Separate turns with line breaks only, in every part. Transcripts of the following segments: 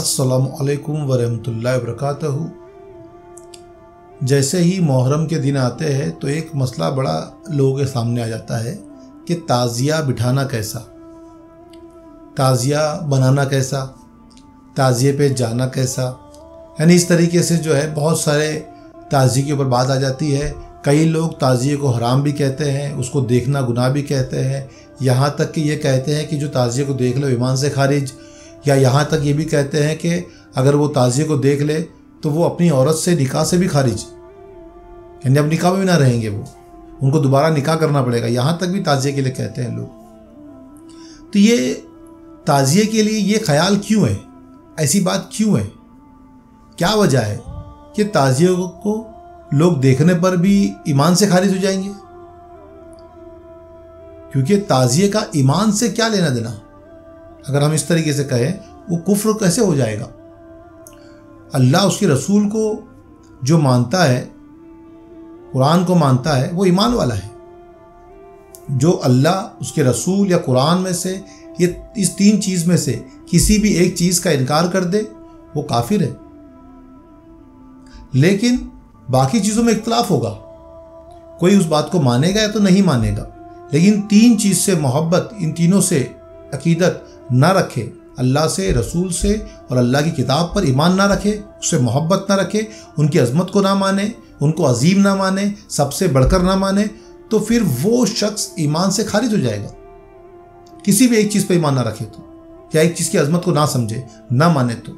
अस्सलामु अलैकुम वरहमतुल्लाहि वबरकातुहू। जैसे ही मुहर्रम के दिन आते हैं तो एक मसला बड़ा लोगों के सामने आ जाता है कि ताज़िया बिठाना कैसा, ताज़िया बनाना कैसा, ताज़िए पे जाना कैसा। यानी इस तरीके से जो है बहुत सारे ताज़िए के ऊपर बात आ जाती है। कई लोग ताज़िए को हराम भी कहते हैं, उसको देखना गुनाह भी कहते हैं, यहाँ तक कि ये कहते हैं कि जो ताज़िए को देख लो ईमान से खारिज, या यहाँ तक ये भी कहते हैं कि अगर वो ताज़िए को देख ले तो वो अपनी औरत से निकाह से भी खारिज, यानी अब निकाह में भी ना रहेंगे, वो उनको दोबारा निकाह करना पड़ेगा, यहाँ तक भी ताज़िए के लिए कहते हैं लोग। तो ये ताज़िए के लिए ये ख्याल क्यों है, ऐसी बात क्यों है, क्या वजह है कि ताज़िए को लोग देखने पर भी ईमान से खारिज हो जाएंगे? क्योंकि ताज़िए का ईमान से क्या लेना देना। अगर हम इस तरीके से कहें वो कुफ्र कैसे हो जाएगा। अल्लाह उसके रसूल को जो मानता है, कुरान को मानता है, वो ईमान वाला है। जो अल्लाह उसके रसूल या कुरान में से ये इस तीन चीज़ में से किसी भी एक चीज़ का इनकार कर दे वो काफिर है। लेकिन बाकी चीज़ों में इख्तलाफ होगा, कोई उस बात को मानेगा या तो नहीं मानेगा। लेकिन तीन चीज़ से मोहब्बत, इन तीनों से अकीदत ना रखे, अल्लाह से, रसूल से और अल्लाह की किताब पर ईमान ना रखे, उससे मोहब्बत ना रखे, उनकी अज़मत को ना माने, उनको अजीम ना माने, सबसे बढ़कर ना माने, तो फिर वो शख्स ईमान से खारिज हो जाएगा। किसी भी एक चीज़ पर ईमान ना रखे तो, या एक चीज़ की अज़मत को ना समझे, ना माने तो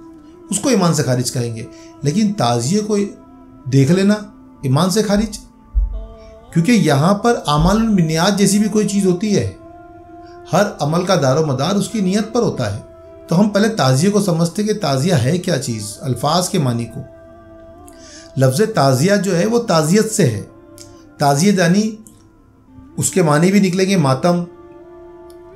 उसको ईमान से खारिज कहेंगे। लेकिन ताज़िए को देख लेना ईमान से खारिज, क्योंकि यहाँ पर आमाल बिनियाद जैसी भी कोई चीज़ होती है, हर अमल का दारो मदार उसकी नीयत पर होता है। तो हम पहले ताज़िए को समझते कि ताज़िया है क्या चीज़, अल्फाज के मानी को। लफ्ज़ ताज़िया जो है वो ताज़ियत से है। ताज़ियत यानी उसके मानी भी निकलेंगे मातम,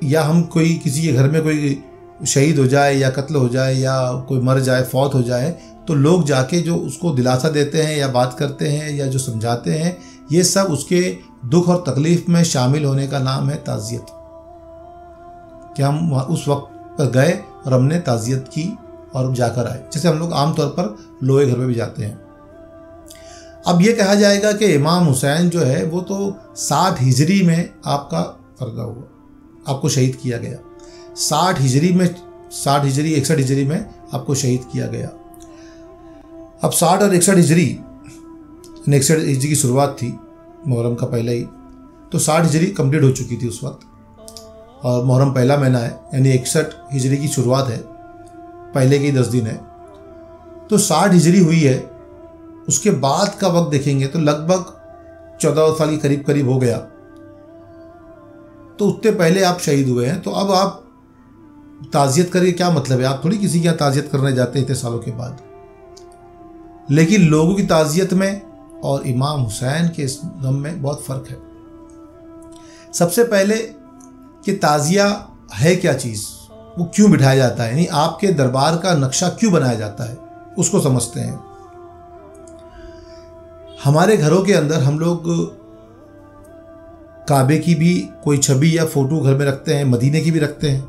या हम कोई किसी के घर में कोई शहीद हो जाए या कत्ल हो जाए या कोई मर जाए, फौत हो जाए, तो लोग जाके जो उसको दिलासा देते हैं या बात करते हैं या जो समझाते हैं, ये सब उसके दुख और तकलीफ़ में शामिल होने का नाम है ताज़ियत। कि हम उस वक्त पर गए और हमने ताज़ियत की और जाकर आए, जैसे हम लोग आम तौर पर लोहे घर में भी जाते हैं। अब ये कहा जाएगा कि इमाम हुसैन जो है वो तो 60 हिजरी में आपका फर्दा हुआ, आपको शहीद किया गया। 60 हिजरी में, 60 हिजरी 61 हिजरी में आपको शहीद किया गया। अब 60 और 61 हिजरी, 61 हिजरी की शुरुआत थी मुहर्रम का पहले ही, तो 60 हिजरी कंप्लीट हो चुकी थी उस वक्त, और मुहर्रम पहला महीना है, यानी 61 हिजरी की शुरुआत है, पहले के 10 दिन है। तो 60 हिजरी हुई है, उसके बाद का वक्त देखेंगे तो लगभग 14 साल के करीब हो गया। तो उतने पहले आप शहीद हुए हैं, तो अब आप ताज़ियत करके क्या मतलब है? आप थोड़ी किसी के यहाँ ताज़ियत करने जाते हैं इतने सालों के बाद। लेकिन लोगों की ताज़ियत में और इमाम हुसैन के इस गम में बहुत फ़र्क है। सबसे पहले कि ताज़िया है क्या चीज़, वो क्यों बिठाया जाता है, यानी आपके दरबार का नक्शा क्यों बनाया जाता है, उसको समझते हैं। हमारे घरों के अंदर हम लोग काबे की भी कोई छवि या फोटो घर में रखते हैं, मदीने की भी रखते हैं,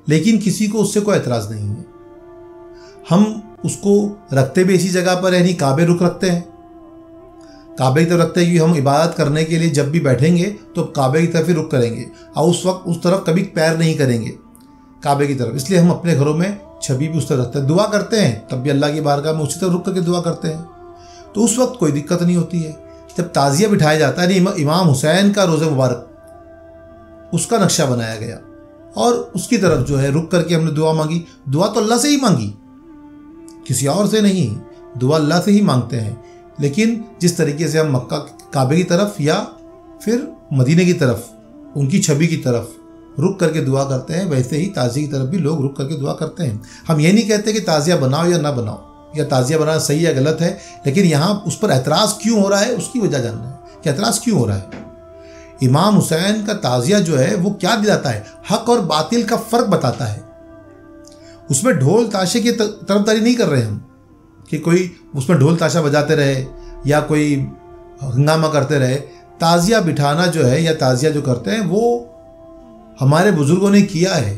लेकिन किसी को उससे कोई एतराज़ नहीं है। हम उसको रखते भी इसी जगह पर, यानी काबे रुख रखते हैं, काबे की तरफ रखते हैं, क्योंकि हम इबादत करने के लिए जब भी बैठेंगे तो काबे की तरफ ही रुख करेंगे, और उस वक्त उस तरफ कभी पैर नहीं करेंगे काबे की तरफ। इसलिए हम अपने घरों में छवि भी उस तरफ रखते हैं। दुआ करते हैं तब भी अल्लाह की बारगाह में उसी तरफ रुख करके दुआ करते हैं, तो उस वक्त कोई दिक्कत नहीं होती है। जब ताज़िया बिठाया जाता है, यानी इमाम हुसैन का रोज़े मुबारक, उसका नक्शा बनाया गया और उसकी तरफ जो है रुख करके हमने दुआ मांगी। दुआ तो अल्लाह से ही मांगी, किसी और से नहीं, दुआ अल्लाह से ही मांगते हैं। लेकिन जिस तरीके से हम मक्का काबे की तरफ या फिर मदीने की तरफ, उनकी छवि की तरफ रुक करके दुआ करते हैं, वैसे ही ताज़िया की तरफ भी लोग रुक करके दुआ करते हैं। हम ये नहीं कहते कि ताज़िया बनाओ या ना बनाओ, या ताज़िया बनाना सही या गलत है, लेकिन यहाँ उस पर एतराज़ क्यों हो रहा है उसकी वजह जानना है कि एतराज़ क्यों हो रहा है। इमाम हुसैन का ताज़िया जो है वो क्या दिलाता है, हक़ और बातिल का फ़र्क बताता है। उसमें ढोल ताशे की तरफदारी नहीं कर रहे हम कि कोई उसमें ढोल ताशा बजाते रहे या कोई हंगामा करते रहे। ताज़िया बिठाना जो है या ताज़िया जो करते हैं वो हमारे बुज़ुर्गों ने किया है,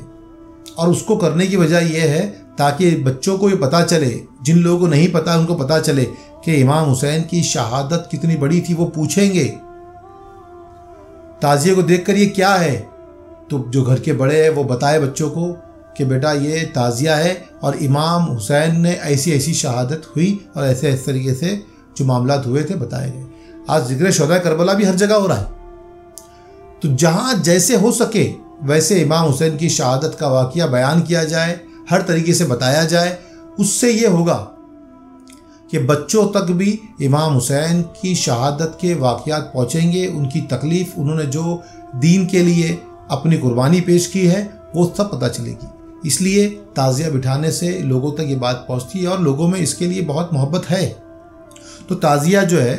اور اس کو کرنے کی وجہ یہ ہے تاکہ بچوں کو یہ پتہ چلے، جن لوگوں کو نہیں پتہ ان کو پتہ چلے کہ امام حسین کی شہادت کتنی بڑی تھی۔ وہ پوچھیں گے تعزیے کو دیکھ کر یہ کیا ہے، تو جو گھر کے بڑے ہیں وہ بتائے بچوں کو کہ بیٹا یہ تعزیہ ہے اور امام حسین نے ایسی ایسی شہادت ہوئی اور ایسے اس طریقے سے جو معاملات ہوئے تھے بتائے گئے۔ آج ذکر شہداء کربلا بھی ہر جگہ ہو رہا ہے، تو جہاں جیسے ہو سکے ویسے امام حسین کی شہادت کا واقعہ بیان کیا جائے، ہر طریقے سے بتایا جائے۔ اس سے یہ ہوگا کہ بچوں تک بھی امام حسین کی شہادت کے واقعات پہنچیں گے، ان کی تکلیف، انہوں نے جو دین کے لیے اپنی قربانی پیش کی ہے وہ سب پتہ چلے گی۔ اس لیے تعزیہ بٹھانے سے لوگوں تک یہ بات پہنچتی ہے اور لوگوں میں اس کے لیے بہت محبت ہے۔ تو تعزیہ جو ہے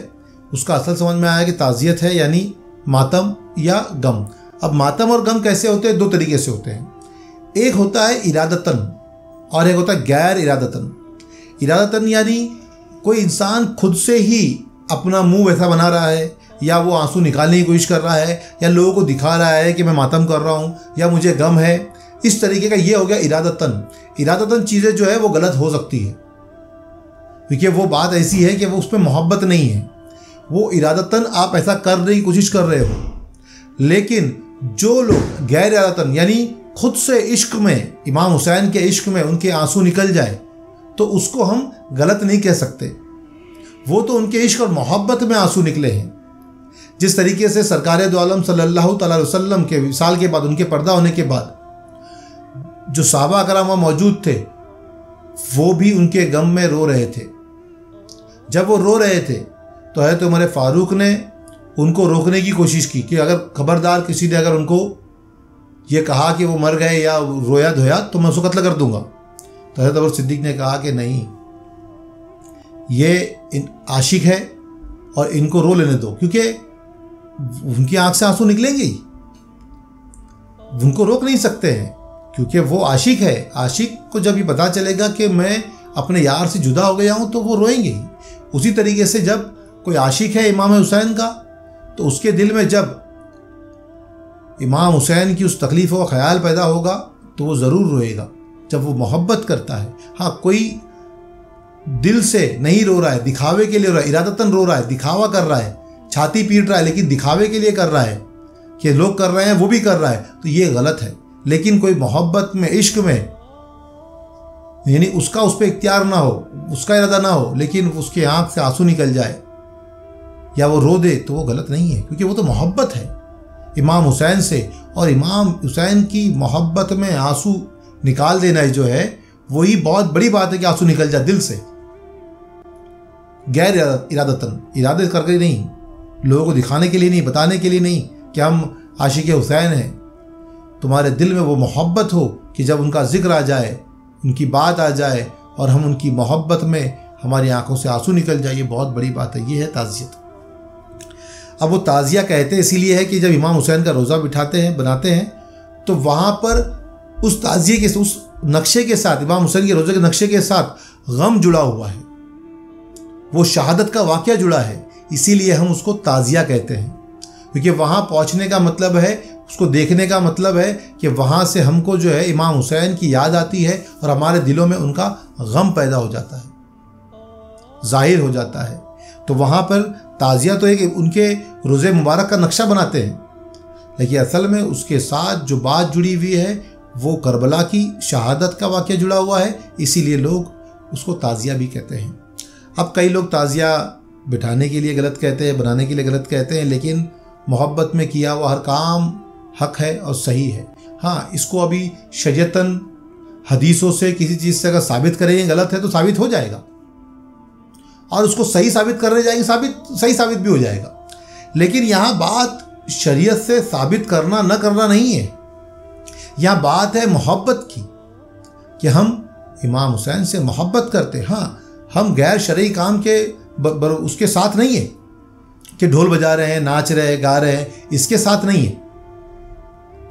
اس کا اصل سمجھ میں آیا کہ تعزیت ہے یعنی ماتم یا غم۔ اب ماتم اور غم کیسے ہوتے ہیں؟ دو طریقے سے ہوتے ہیں، ایک ہوتا ہے ارادتاً اور ایک ہوتا ہے غیر ارادتاً۔ ارادتاً یعنی کوئی انسان خود سے ہی اپنا منہ ویسا بنا رہا ہے، یا وہ آنسو نکالنے کی کوشش کر رہا ہے، یا لوگوں کو دکھا رہا ہے کہ میں ماتم کر رہا ہوں یا مجھے غم ہے، اس طریقے کا یہ ہو گیا ارادتاً۔ ارادتاً چیزیں جو ہے وہ غلط ہو سکتی ہے، کیونکہ وہ بات ایسی ہے کہ وہ اس پہ محبت نہیں ہے، وہ ارادتاً آپ ایسا کرنے کی کوشش کر رہے ہو۔ لیکن جو لوگ غیر ارادتاً یعنی خود سے عشق میں، امام حسین کے عشق میں ان کے آنسو نکل جائے تو اس کو ہم غلط نہیں کہہ سکتے، وہ تو ان کے عشق اور محبت میں آنسو نکلے ہیں۔ جس طریقے سے سرکار دو عالم صلی اللہ تعالی علیہ وسلم کے وصال کے بعد، ان کے پردہ ہونے کے بعد جو صحابہ کرام وہاں موجود تھے وہ بھی ان کے غم میں رو رہے تھے۔ جب وہ رو رہے تھے تو حضرت عمر فاروق نے ان کو روکنے کی کوشش کی کہ اگر خبردار کسی نے اگر ان کو یہ کہا کہ وہ مر گئے یا رویا دھویا تو میں اس کو قتل کر دوں گا۔ تو حضرت ابو صدیق نے کہا کہ نہیں، یہ عاشق ہے اور ان کو رو لینے دو، کیونکہ ان کی آنکھ سے آنسو نکلیں گے ہی، ان کو روک نہیں سکتے ہیں کیونکہ وہ عاشق ہے۔ عاشق کو جب یہ پتہ چلے گا کہ میں اپنے یار سے جدا ہو گیا ہوں تو وہ روئیں گے ہی۔ اسی طریقے سے جب کوئی عاشق ہے امام حسین کا تو اس کے دل میں جب امام حسین کی اس تکلیفوں کا خیال پیدا ہوگا تو وہ ضرور روئے گا، جب وہ محبت کرتا ہے۔ ہاں کوئی دل سے نہیں رو رہا ہے، دکھاوے کے لیے رو رہا ہے، ارادتاً رو رہا ہے، دکھاوا کر رہا ہے، چھاتی پیٹ رہا ہے، لیکن دکھاوے کے لیے کر رہا ہے کہ لوگ کر رہے ہیں وہ بھی کر رہا ہے، تو یہ غلط ہے۔ لیکن کوئی محبت میں، عشق میں، یعنی اس کا اس پہ اختیار نہ ہو، اس کا ارادہ نہ ہو، لیکن اس کے آنکھ سے آنسو نکل جائے یا وہ رو دے تو وہ غلط نہیں ہے، کیونکہ وہ تو محبت ہے امام حسین سے، اور امام حسین کی محبت میں آنسو نکال دینا جو ہے وہی بہت بڑی بات ہے کہ آنسو نکل جائے دل سے، غیر ارادتاً، ارادے کر کے نہیں، لوگوں کو دکھانے کے لیے نہیں، بتانے کے لیے نہیں کہ ہم عاشق حسین ہیں۔ تمہارے دل میں وہ محبت ہو کہ جب ان کا ذکر آ جائے، ان کی بات آ جائے اور ہم ان کی محبت میں ہماری آنکھوں سے آنسو نکل جائے، یہ بہت بڑی بات ہے، یہ ہے تعزیت۔ اب وہ تعزیہ کہتے ہیں اسی لیے ہے کہ جب امام حسین کا روزہ بٹھاتے ہیں، بناتے ہیں، تو وہاں پر اس تعزیے کے، اس نقشے کے ساتھ، امام حسین کے روزے کے نقشے کے ساتھ غم جڑا ہوا ہے، وہ شہادت کا واقعہ جڑا ہے، اسی لیے ہم اس کو تعزیہ کہتے ہیں، کیونکہ وہاں پہنچنے کا مطلب ہے، اس کو دیکھنے کا مطلب ہے کہ وہاں سے ہم کو جو ہے امام حسین کی یاد آتی ہے اور ہمارے دلوں میں ان کا غم پیدا ہو جاتا ہے، ظاہر ہو جاتا ہے۔ تو وہاں پر تعزیہ تو ایک ان کے روزے مبارک کا نقشہ بناتے ہیں، لیکن اصل میں اس کے ساتھ جو بات جڑی ہوئی ہے وہ کربلا کی شہادت کا واقعہ جڑا ہوا ہے، اسی لیے لوگ اس کو تعزیہ بھی کہتے ہیں۔ اب کئی لوگ تعزیہ بٹھانے کے لیے غلط کہتے ہیں، بنانے کے لیے غلط کہتے ہیں، لیکن محبت میں کیا ہوا ہر کام حق ہے اور صحیح ہے۔ ہاں اس کو ابھی شریعتاً حدیثوں سے کسی چیز سے اگر ثابت کریں گے غلط ہے تو ثابت ہو جائے گا، اور اس کو صحیح ثابت کرنے جائیں گے صحیح ثابت بھی ہو جائے گا، لیکن یہاں بات شریعت سے ثابت کرنا نہ کرنا نہیں ہے، یہاں بات ہے محبت کی کہ ہم امام حسین سے محبت کرتے۔ ہاں ہم غیر شرعی کام کے اس کے ساتھ نہیں ہے کہ ڈھول بجا رہے ہیں، ناچ رہے ہیں، گا رہے ہیں، اس کے ساتھ نہیں ہے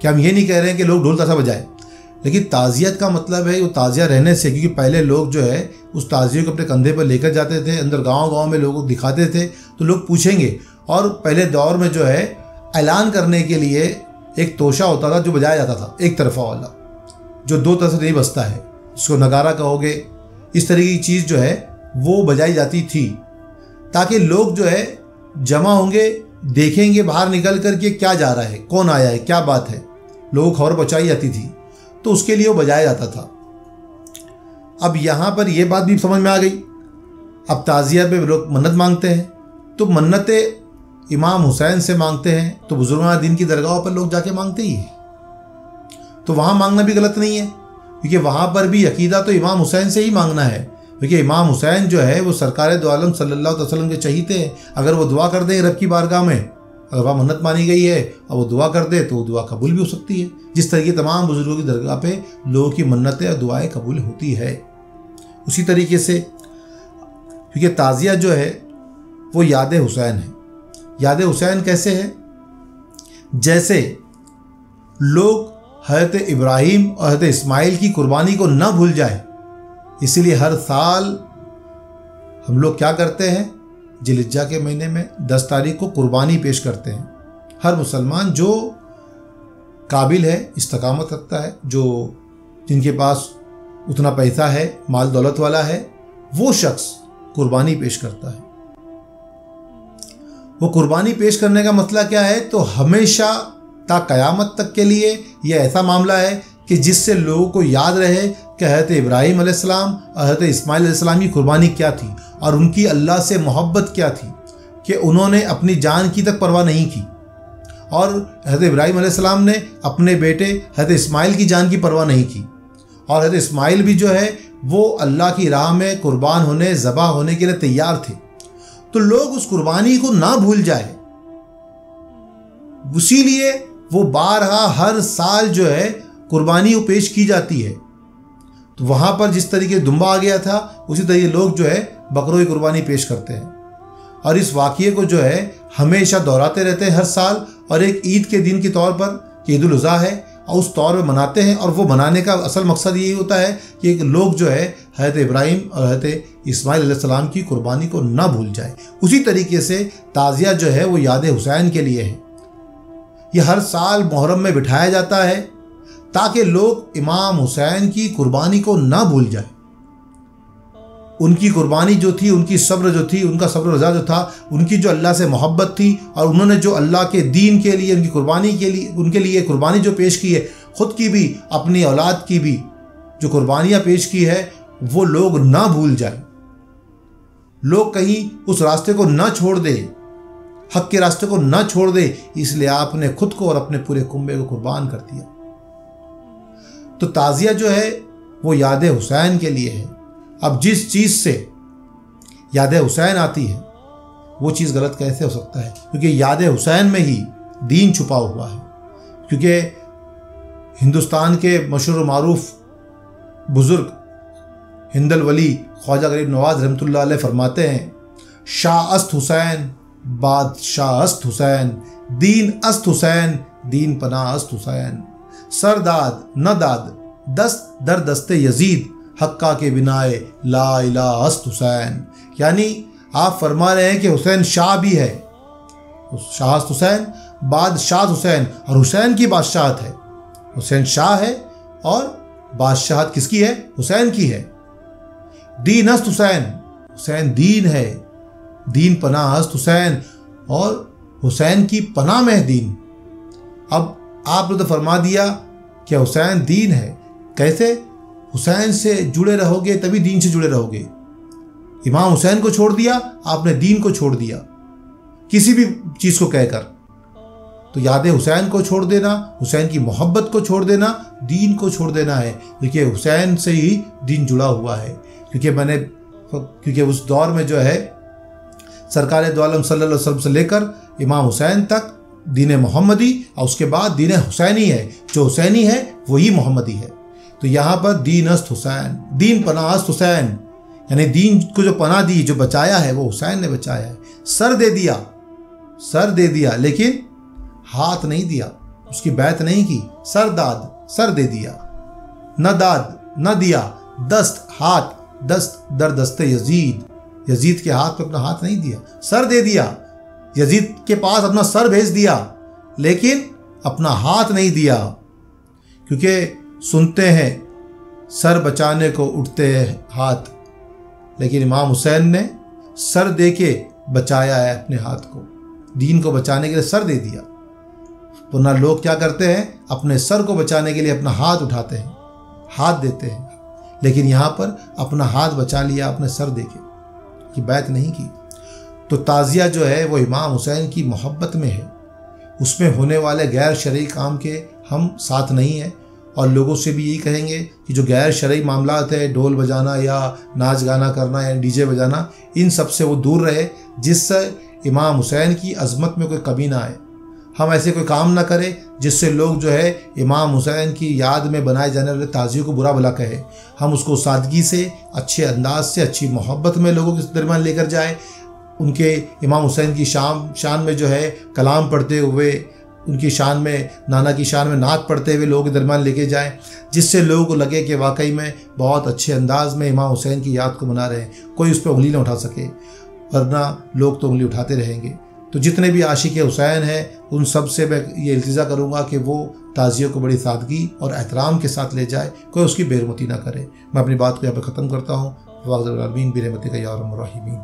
کہ ہم یہ نہیں کہہ رہے ہیں کہ لوگ ڈھول تاشا بجائیں، لیکن تعزیت کا مطلب ہے وہ تعزیہ رہنے سے، کیونکہ پہلے لوگ جو ہے اس تعزیے کو اپنے کندھے پر لے کر جاتے تھے، اندر گاؤں گاؤں میں لوگوں کو دکھاتے تھے تو لوگ پوچھیں گے، اور پہلے دور میں جو ہے اعلان کرنے کے لیے ایک توشہ ہوتا تھا جو بجایا جاتا تھا ایک طرفہ والا، जो दो तरह से नहीं बजता है, जिसको नगारा कहोगे, इस तरह की चीज़ जो है वो बजाई जाती थी, ताकि लोग जो है जमा होंगे, देखेंगे बाहर निकल कर के क्या जा रहा है, कौन आया है, क्या बात है, लोगों को खबर पहुँचाई जाती थी, तो उसके लिए वो बजाया जाता था। अब यहाँ पर ये बात भी समझ में आ गई। अब ताज़िया पे लोग मन्नत मांगते हैं, तो मन्नतें इमाम हुसैन से मांगते हैं, तो बुजुर्गान दीन की दरगाहों पर लोग जाके मांगते ही हैं, तो वहाँ मांगना भी गलत नहीं है, क्योंकि वहाँ पर भी अकीदा तो इमाम हुसैन से ही मांगना है, क्योंकि इमाम हुसैन जो है वो सरकार दो आलम सल्लल्लाहु अलैहि वसल्लम के चहीते हैं। अगर वो दुआ कर दें रब की बारगाह में, अगर वहाँ मन्नत मानी गई है और वो दुआ कर दे तो वो दुआ कबूल भी हो सकती है, जिस तरीके तमाम बुजुर्गों की दरगाह पे लोगों की मन्नतें और दुआएं कबूल होती है। उसी तरीके से क्योंकि ताज़िया जो है वो याद हुसैन है। याद हुसैन कैसे है? जैसे लोग हज़रत इब्राहीम और हज़रत इस्माइल की कुर्बानी को न भूल जाए, इसीलिए हर साल हम लोग क्या करते हैं, जिलहिज्जा के महीने में 10 तारीख को कुर्बानी पेश करते हैं। हर मुसलमान जो काबिल है, इस्तकामत रखता है, जो जिनके पास उतना पैसा है, माल दौलत वाला है, वो शख्स कुर्बानी पेश करता है। वो कुर्बानी पेश करने का मसला क्या है? तो हमेशा ता क़यामत तक के लिए यह ऐसा मामला है कि जिससे लोगों को याद रहे कि हज़रत इब्राहीम अलैहिस्सलाम और हज़रत इस्माइल अलैहिस्सलाम की कुर्बानी क्या थी और उनकी अल्लाह से मोहब्बत क्या थी, कि उन्होंने अपनी जान की तक परवाह नहीं की, और हज़रत इब्राहीम अलैहिस्सलाम ने अपने बेटे हज़रत इस्माइल की जान की परवाह नहीं की, और हज़रत इस्माइल भी जो है वो अल्लाह की राह में कुर्बान होने, ज़बह होने के लिए तैयार थे। तो लोग उस कुर्बानी को ना भूल जाए, इसीलिए वो बारहा हर साल जो है कुर्बानी वो पेश की जाती है। तो वहाँ पर जिस तरीके दुम्बा आ गया था, उसी तरीके लोग जो है बकरों की कुर्बानी पेश करते हैं, और इस वाक़ये को जो है हमेशा दोहराते रहते हैं हर साल, और एक ईद के दिन के तौर पर ईद उल अज़हा है और उस तौर में मनाते हैं। और वो मनाने का असल मकसद यही होता है कि लोग जो है हज़रत इब्राहीम और हज़रत इस्माइल अलैहिस्सलाम की कुर्बानी को ना भूल जाए। उसी तरीके से ताज़िया जो है वो याद हुसैन के लिए है। ये हर साल मुहर्रम में बिठाया जाता है ताकि लोग इमाम हुसैन की कुर्बानी को ना भूल जाए। उनकी कुर्बानी जो थी, उनकी सब्र जो थी, उनका सब्र रज़ा जो था, उनकी जो अल्लाह से मोहब्बत थी, और उन्होंने जो अल्लाह के दीन के लिए उनकी कुर्बानी के लिए उनके लिए कुर्बानी जो पेश की है, ख़ुद की भी अपनी औलाद की भी जो कुर्बानियाँ पेश की है, वो लोग ना भूल जाए, लोग कहीं उस रास्ते को ना छोड़ दे, हक़ के रास्ते को ना छोड़ दे। इसलिए आपने खुद को और अपने पूरे कुंबे को कुर्बान कर दिया। तो ताज़िया जो है वो याद हुसैन के लिए है। अब जिस चीज़ से याद हुसैन आती है वो चीज़ गलत कैसे हो सकता है? क्योंकि याद हुसैन में ही दीन छुपा हुआ है। क्योंकि हिंदुस्तान के मशहूर मारूफ बुज़ुर्ग हिंदल वली ख्वाजा गरीब नवाज रहमतुल्लाह अलैह फरमाते हैं, शाह अस्त हुसैन, बादशाह अस्त हुसैन, दीन अस्त हुसैन, दीन पनाह अस्त हुसैन, सरदाद न दाद, दस्त दर दस्ते यजीद, हक्का के बिनाए ला इलाहा अस्त हुसैन। यानी आप फरमा रहे हैं कि हुसैन शाह भी है, शाह हुसैन, बादशाह हुसैन, और हुसैन की बादशाहत है। हुसैन शाह है और बादशाहत किसकी है? हुसैन की है। दीन अस्त हुसैन, हुसैन दीन है, दीन पनाह अस्त हुसैन, और हुसैन की पनाह में है दीन। अब आपने तो फरमा दिया कि हुसैन दीन है। कैसे? हुसैन से जुड़े रहोगे तभी दीन से जुड़े रहोगे। इमाम हुसैन को छोड़ दिया आपने, दीन को छोड़ दिया किसी भी चीज़ को कहकर। तो याद हुसैन को छोड़ देना, हुसैन की मोहब्बत को छोड़ देना, दीन को छोड़ देना है। क्योंकि हुसैन से ही दीन जुड़ा हुआ है। क्योंकि उस दौर में जो है सरकार दो आलम सल्लल्लाहु अलैहि वसल्लम से लेकर इमाम हुसैन तक दीन मोहम्मदी, और उसके बाद दीन हुसैनी है। जो हुसैनी है वही मोहम्मदी है। तो यहाँ पर दीन अस्त हुसैन, दीन पनाह अस्त हुसैन, यानी दीन को जो पनाह दी, जो बचाया है, वो हुसैन ने बचाया है। सर दे दिया लेकिन हाथ नहीं दिया, उसकी बैत नहीं की। सर दे दिया, न दिया, दस्त हाथ, दस्त दर दस्ते यजीद, यजीद के हाथ पे अपना हाथ नहीं दिया। सर दे दिया, यजीद के पास अपना सर भेज दिया, लेकिन अपना हाथ नहीं दिया। क्योंकि سنتے ہیں سر بچانے کو اٹھتے ہیں ہاتھ، لیکن امام حسین نے سر دے کے بچایا ہے اپنے ہاتھ کو، دین کو بچانے کے لیے سر دے دیا۔ ورنہ لوگ کیا کرتے ہیں، اپنے سر کو بچانے کے لیے اپنا ہاتھ اٹھاتے ہیں، ہاتھ دیتے ہیں، لیکن یہاں پر اپنا ہاتھ بچا لیا اپنے سر دے کے، یہ بیعت نہیں کی۔ تو تعزیہ جو ہے وہ امام حسین کی محبت میں ہے، اس میں ہونے والے غیر شرعی کام کے ہم ساتھ نہیں ہیں، اور لوگوں سے بھی یہی کہیں گے کہ جو غیر شرعی معاملات ہیں، ڈھول بجانا یا ناچ گانا کرنا یا ڈی جے بجانا، ان سب سے وہ دور رہے، جس سے امام حسین کی عظمت میں کوئی کمی نہ آئے۔ ہم ایسے کوئی کام نہ کریں جس سے لوگ جو ہے امام حسین کی یاد میں بنائے جانے والے تعزیے کو برا بھلا کہے۔ ہم اس کو سادگی سے، اچھے انداز سے، اچھی محبت میں لوگوں کے درمیان لے کر جائیں، ان کے امام حسین کی شان میں جو ہے کلام پڑھتے ہوئے، ان کی شان میں، نانا کی شان میں نعت پڑھتے ہوئے لوگوں کے درمیان لے کے جائیں، جس سے لوگوں کو لگے کہ واقعی میں بہت اچھے انداز میں امام حسین کی یاد کو منا رہے ہیں، کوئی اس پہ انگلی نہ اٹھا سکے، ورنہ لوگ تو انگلی اٹھاتے رہیں گے۔ تو جتنے بھی عاشق حسین ہیں ان سب سے میں یہ التجا کروں گا کہ وہ تعزیے کو بڑی سادگی اور احترام کے ساتھ لے جائے، کوئی اس کی بے رحمتی نہ کرے۔ میں اپنی بات کو یہاں پہ ختم کرتا ہوں۔ واغ برحمتک یا ارحم الراحمین۔